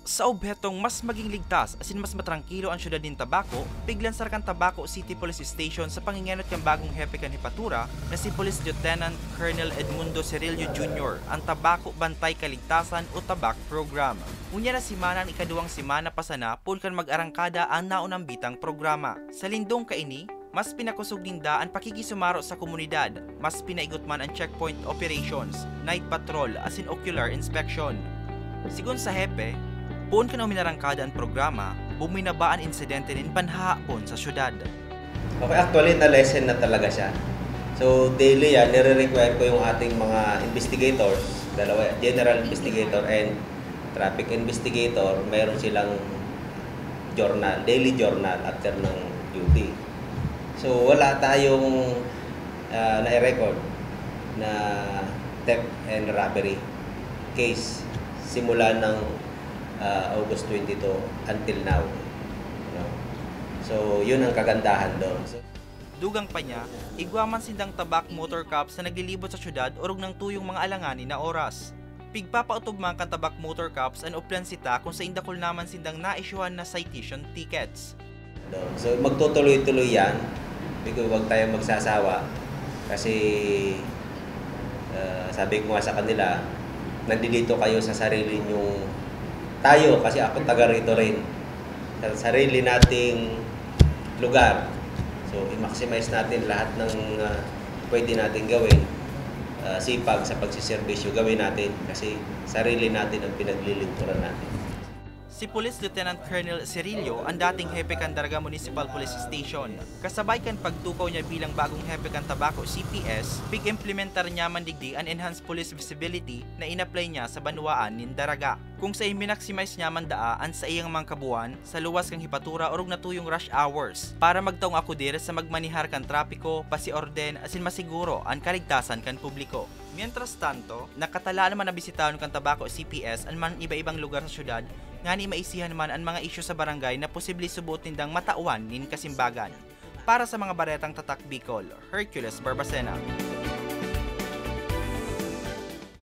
Sa obhetong mas maging ligtas asin mas matrangkilo ang syudad nin Tabaco, piglansar kan Tabaco City Police Station sa pangingenot kan bagong hepe kan Hipatura na si Police Lieutenant Colonel Edmundo Cirillo Jr. ang Tabaco Bantay Kaligtasan o Tabac Program. Unya na simana ang ikaduwang simana pasana pun kan mag-arangkada ang naunang bitang programa. Sa lindong kaini, mas pinakusog ninda ang pakikisumaro sa komunidad, mas pinaigot man ang checkpoint operations, night patrol asin ocular inspection. Sigun sa hepe, puon ka na uminarangkada ang programa, buminabaan insidente nin panhahapon sa syudad. Okay, actually na lesson na talaga siya. So daily yan, nire-require ko yung ating mga investigators, dalawa, general investigator and traffic investigator, mayroon silang journal, daily journal after ng duty. So wala tayong na-record na theft and robbery case simula ng August 22 until now. So, yun ang kagandahan doon. Dugang pa niya, igwaman sindang Tabac Motor Cops na naglilibot sa syudad urog ng tuyong mga alanganin na oras. Pigpapautog man kan Tabac Motor Cops ang uplan sita kung sa indakol naman sindang naisyuhan na citation tickets. So, magtutuloy-tuloy yan. Huwag tayo magsasawa. Kasi, sabi ko nga sa kanila, nandito kayo sa sarili nyong tayo, kasi ako taga rito rin, sa sarili nating lugar. So, i-maximize natin lahat ng pwede natin gawin. Sipag sa pagsiservisyo gawin natin kasi sarili natin ang pinaglilingkuran natin. Si Police Lieutenant Colonel Cirillo ang dating hepe kan Daraga Municipal Police Station. Kasabay kan pagtukaw niya bilang bagong hepe kan Tabaco CPS, pig-implementar niya mandigdi ang enhanced police visibility na inapply niya sa banwaan nin Daraga. Kung sa i-maximize niya mandaa ang sa iyang mga kabuan sa luwas kang Hipatura orog na tuyong rush hours para magtaong akudir sa magmanihar kan trapiko, pasiorden asin masiguro ang kaligtasan kan publiko. Mientras tanto, nakatala naman na bisitahan kan Tabaco CPS ang man iba-ibang lugar sa syudad nga ni maisihan man ang mga isyu sa barangay na posible subot nindang matauan nin kasimbagan. Para sa mga baretang tatak Bicol, Hercules Barbacena.